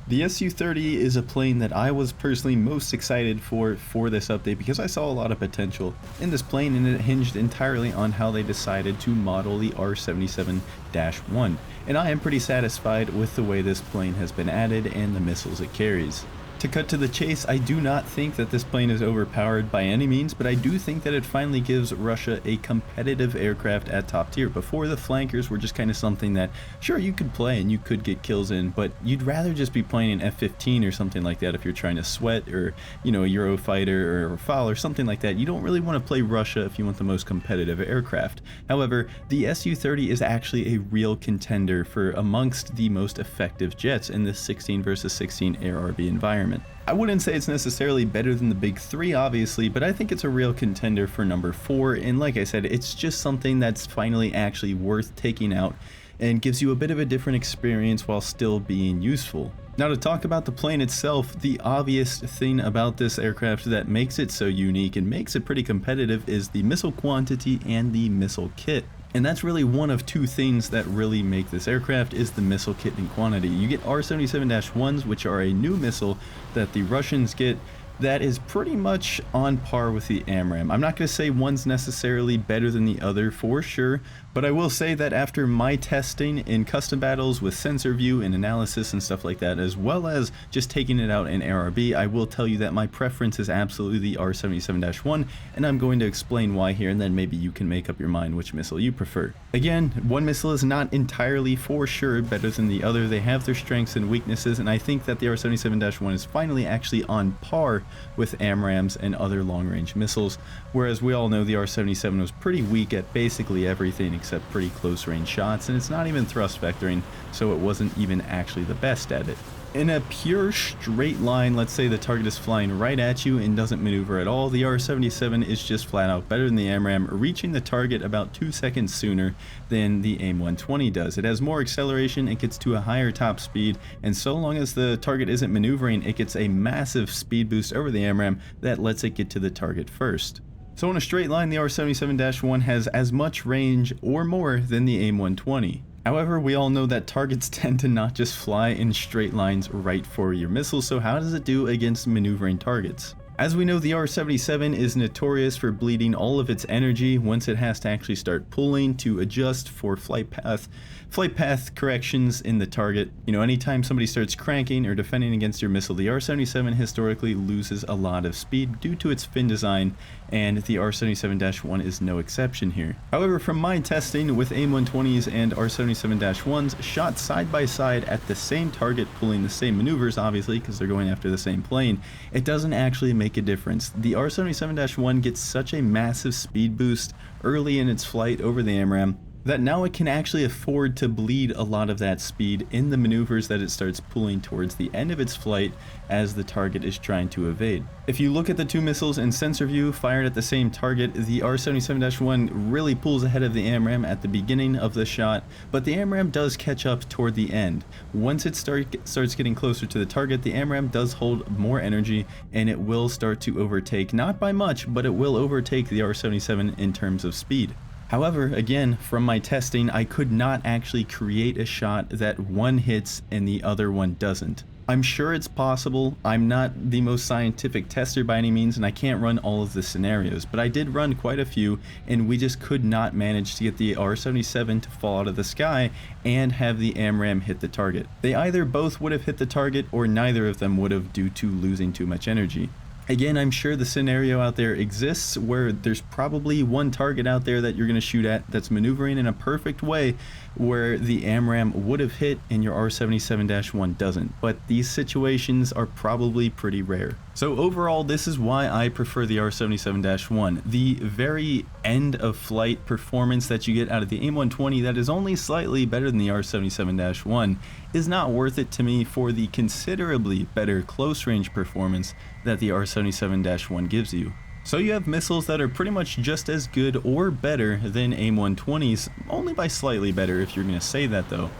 The Su-30 is a plane that I was personally most excited for this update because I saw a lot of potential in this plane, and it hinged entirely on how they decided to model the R-77-1, and I am pretty satisfied with the way this plane has been added and the missiles it carries. To cut to the chase, I do not think that this plane is overpowered by any means, but I do think that it finally gives Russia a competitive aircraft at top tier. Before, the flankers were just kind of something that, sure, you could play and you could get kills in, but you'd rather just be playing an F-15 or something like that if you're trying to sweat, or, you know, a Eurofighter or a Rafale or something like that. You don't really want to play Russia if you want the most competitive aircraft. However, the Su-30 is actually a real contender for amongst the most effective jets in this 16 versus 16 ARB environment. I wouldn't say it's necessarily better than the big three, obviously, but I think it's a real contender for number 4, and like I said, it's just something that's finally actually worth taking out and gives you a bit of a different experience while still being useful. Now, to talk about the plane itself, the obvious thing about this aircraft that makes it so unique and makes it pretty competitive is the missile quantity and the missile kit. And that's really one of two things that really make this aircraft, is the missile kit and quantity. You get R-77-1s, which are a new missile that the Russians get, that is pretty much on par with the AMRAAM. I'm not going to say one's necessarily better than the other for sure, but I will say that after my testing in custom battles with sensor view and analysis and stuff like that, as well as just taking it out in ARB, I will tell you that my preference is absolutely the R-77-1, and I'm going to explain why here, and then maybe you can make up your mind which missile you prefer. Again, one missile is not entirely for sure better than the other. They have their strengths and weaknesses, and I think that the R-77-1 is finally actually on par with AMRAAMs and other long-range missiles, whereas we all know the R-77 was pretty weak at basically everything except pretty close-range shots, and it's not even thrust vectoring, so it wasn't even actually the best at it. In a pure straight line, let's say the target is flying right at you and doesn't maneuver at all, the R-77 is just flat out better than the AMRAAM, reaching the target about 2 seconds sooner than the AIM-120 does. It has more acceleration, it gets to a higher top speed, and so long as the target isn't maneuvering, it gets a massive speed boost over the AMRAAM that lets it get to the target first. So in a straight line, the R-77-1 has as much range or more than the AIM-120. However, we all know that targets tend to not just fly in straight lines right for your missiles, so how does it do against maneuvering targets? As we know, the R-77 is notorious for bleeding all of its energy once it has to actually start pulling to adjust for flight path corrections in the target. You know, anytime somebody starts cranking or defending against your missile, the R-77 historically loses a lot of speed due to its fin design, and the R-77-1 is no exception here. However, from my testing with AIM-120s and R-77-1s shot side by side at the same target, pulling the same maneuvers, obviously because they're going after the same plane, it doesn't actually make a difference. The R-77-1 gets such a massive speed boost early in its flight over the AMRAAM that now it can actually afford to bleed a lot of that speed in the maneuvers that it starts pulling towards the end of its flight as the target is trying to evade. If you look at the two missiles in sensor view fired at the same target, the R-77-1 really pulls ahead of the AMRAAM at the beginning of the shot, but the AMRAAM does catch up toward the end. Once it starts getting closer to the target, the AMRAAM does hold more energy, and it will start to overtake, not by much, but it will overtake the R-77 in terms of speed. However, again, from my testing, I could not actually create a shot that one hits and the other one doesn't. I'm sure it's possible. I'm not the most scientific tester by any means, and I can't run all of the scenarios, but I did run quite a few, and we just could not manage to get the R-77 to fall out of the sky and have the AMRAAM hit the target. They either both would have hit the target, or neither of them would have, due to losing too much energy. Again, I'm sure the scenario out there exists where there's probably one target out there that you're going to shoot at that's maneuvering in a perfect way where the AMRAAM would have hit and your R-77-1 doesn't, but these situations are probably pretty rare. So overall, this is why I prefer the R-77-1. The very end of flight performance that you get out of the AIM-120 that is only slightly better than the R-77-1 is not worth it to me for the considerably better close range performance that the R-77-1 gives you. So you have missiles that are pretty much just as good or better than AIM-120s, only by slightly better if you're going to say that though.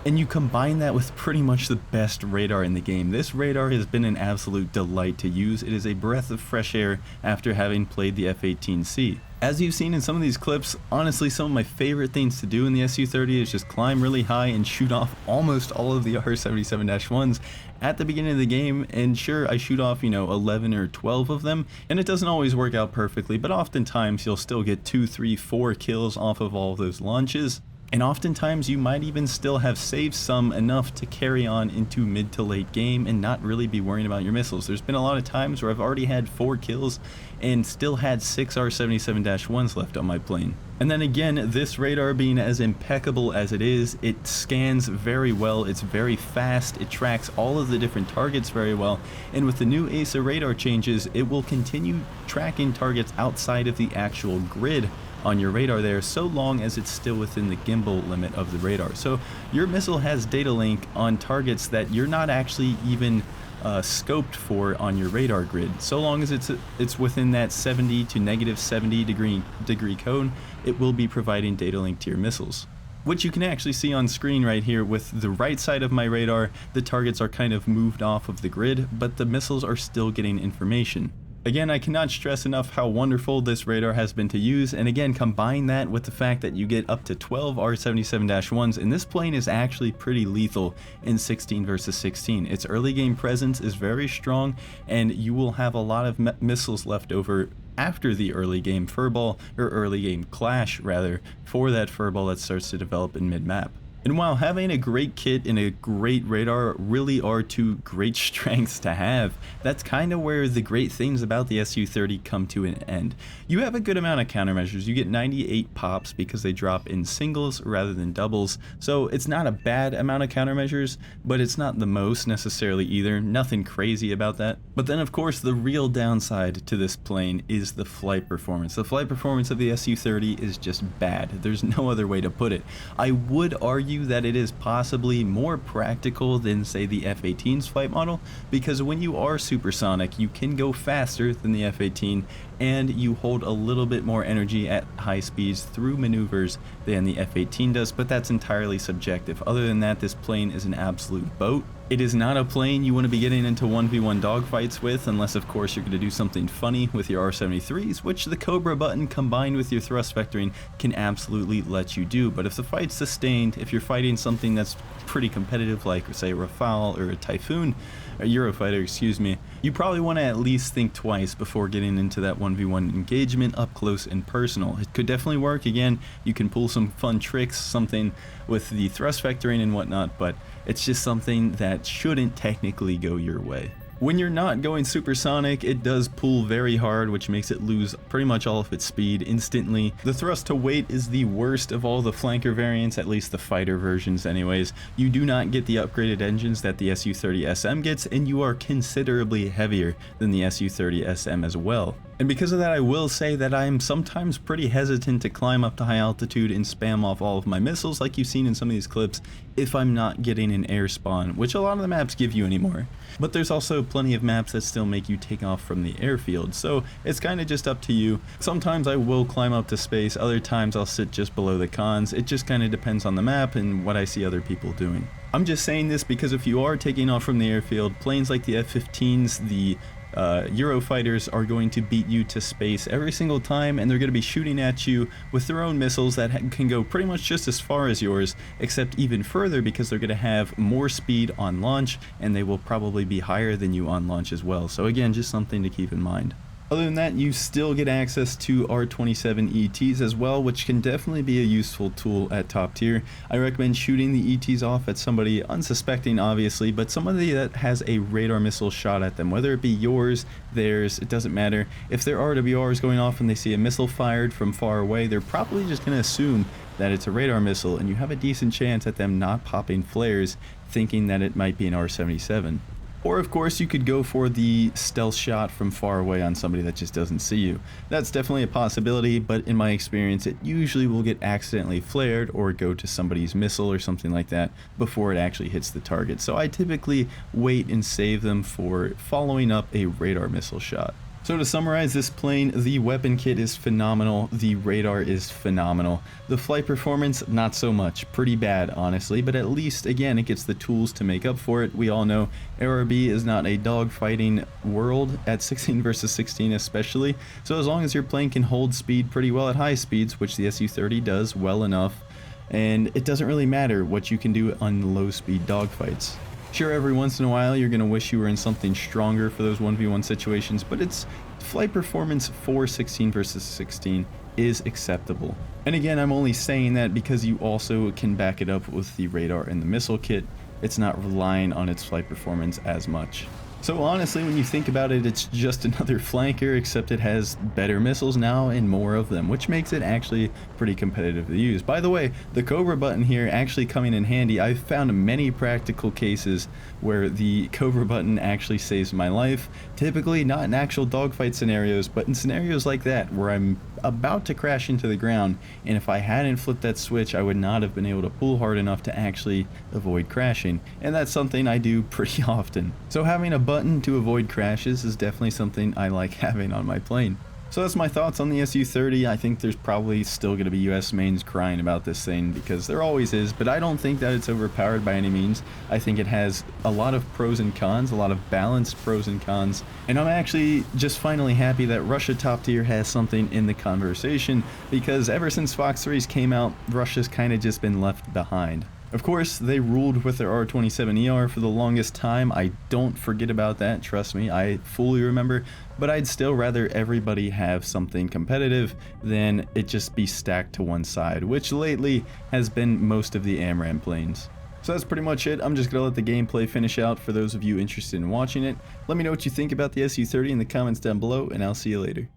And you combine that with pretty much the best radar in the game. This radar has been an absolute delight to use. It is a breath of fresh air after having played the F-18C. As you've seen in some of these clips, honestly some of my favorite things to do in the Su-30 is just climb really high and shoot off almost all of the R77-1s at the beginning of the game, and sure, I shoot off, 11 or 12 of them, and it doesn't always work out perfectly, but oftentimes you'll still get 2, 3, 4 kills off of all of those launches. And oftentimes you might even still have saved some enough to carry on into mid to late game and not really be worrying about your missiles. There's been a lot of times where I've already had 4 kills and still had 6 R77-1s left on my plane. And then again, this radar being as impeccable as it is, it scans very well, it's very fast, it tracks all of the different targets very well, and with the new ASA radar changes, it will continue tracking targets outside of the actual grid on your radar there, so long as it's still within the gimbal limit of the radar. So your missile has data link on targets that you're not actually even scoped for on your radar grid. So long as it's within that 70 to negative 70 degree cone, it will be providing data link to your missiles, which you can actually see on screen right here. With the right side of my radar, the targets are kind of moved off of the grid, but the missiles are still getting information. Again, I cannot stress enough how wonderful this radar has been to use, and again, combine that with the fact that you get up to 12 R77-1s, and this plane is actually pretty lethal in 16 versus 16. Its early game presence is very strong, and you will have a lot of missiles left over after the early game furball, or early game clash rather, for that furball that starts to develop in mid-map. And while having a great kit and a great radar really are two great strengths to have, that's kind of where the great things about the Su-30 come to an end. You have a good amount of countermeasures. You get 98 pops because they drop in singles rather than doubles, so it's not a bad amount of countermeasures, but it's not the most necessarily either. Nothing crazy about that. But then of course the real downside to this plane is the flight performance. The flight performance of the Su-30 is just bad. There's no other way to put it. I would argue that it is possibly more practical than, say, the F-18's flight model, because when you are supersonic, you can go faster than the F-18, and you hold a little bit more energy at high speeds through maneuvers than the F-18 does, but that's entirely subjective. Other than that, this plane is an absolute boat. It is not a plane you want to be getting into 1v1 dogfights with, unless of course you're going to do something funny with your R-73s, which the Cobra button combined with your thrust vectoring can absolutely let you do. But if the fight's sustained, if you're fighting something that's pretty competitive like, say, a Rafale or a Typhoon, a Eurofighter, excuse me, you probably want to at least think twice before getting into that 1v1 engagement up close and personal. It could definitely work. Again, you can pull some fun tricks, something with the thrust vectoring and whatnot, but it's just something that shouldn't technically go your way. When you're not going supersonic, it does pull very hard, which makes it lose pretty much all of its speed instantly. The thrust to weight is the worst of all the flanker variants, at least the fighter versions anyways. You do not get the upgraded engines that the Su-30SM gets, and you are considerably heavier than the Su-30SM as well. And because of that, I will say that I am sometimes pretty hesitant to climb up to high altitude and spam off all of my missiles like you've seen in some of these clips if I'm not getting an air spawn, which a lot of the maps give you anymore. But there's also plenty of maps that still make you take off from the airfield, so it's kind of just up to you. Sometimes I will climb up to space, other times I'll sit just below the cons. It just kind of depends on the map and what I see other people doing. I'm just saying this because if you are taking off from the airfield, planes like the F-15s, the Eurofighters are going to beat you to space every single time, and they're going to be shooting at you with their own missiles that can go pretty much just as far as yours, except even further, because they're going to have more speed on launch, and they will probably be higher than you on launch as well. So again, just something to keep in mind. Other than that, you still get access to R27 ETs as well, which can definitely be a useful tool at top tier. I recommend shooting the ETs off at somebody unsuspecting, obviously, but somebody that has a radar missile shot at them, whether it be yours, theirs, it doesn't matter. If their RWR is going off and they see a missile fired from far away, they're probably just going to assume that it's a radar missile, and you have a decent chance at them not popping flares thinking that it might be an R77. Or of course you could go for the stealth shot from far away on somebody that just doesn't see you. That's definitely a possibility, but in my experience it usually will get accidentally flared or go to somebody's missile or something like that before it actually hits the target. So I typically wait and save them for following up a radar missile shot. So to summarize this plane, the weapon kit is phenomenal, the radar is phenomenal. The flight performance, not so much, pretty bad honestly, but at least again it gets the tools to make up for it. We all know ARB is not a dogfighting world at 16 versus 16 especially, so as long as your plane can hold speed pretty well at high speeds, which the Su-30 does well enough, and it doesn't really matter what you can do on low speed dogfights. Sure, every once in a while you're going to wish you were in something stronger for those 1v1 situations, but its flight performance for 16 versus 16 is acceptable. And again, I'm only saying that because you also can back it up with the radar and the missile kit. It's not relying on its flight performance as much. So honestly, when you think about it, it's just another flanker, except it has better missiles now and more of them, which makes it actually pretty competitive to use. By the way, the Cobra button here actually coming in handy. I've found many practical cases where the Cobra button actually saves my life. Typically not in actual dogfight scenarios, but in scenarios like that where I'm about to crash into the ground, and if I hadn't flipped that switch, I would not have been able to pull hard enough to actually avoid crashing, and that's something I do pretty often. So having a button to avoid crashes is definitely something I like having on my plane. So that's my thoughts on the Su-30. I think there's probably still going to be US mains crying about this thing, because there always is, but I don't think that it's overpowered by any means. I think it has a lot of pros and cons, a lot of balanced pros and cons, and I'm actually just finally happy that Russia Top Tier has something in the conversation, because ever since Fox 3s came out, Russia's kind of just been left behind. Of course, they ruled with their R27ER for the longest time. I don't forget about that, trust me, I fully remember, but I'd still rather everybody have something competitive than it just be stacked to one side, which lately has been most of the AMRAAM planes. So that's pretty much it. I'm just going to let the gameplay finish out for those of you interested in watching it. Let me know what you think about the Su-30 in the comments down below, and I'll see you later.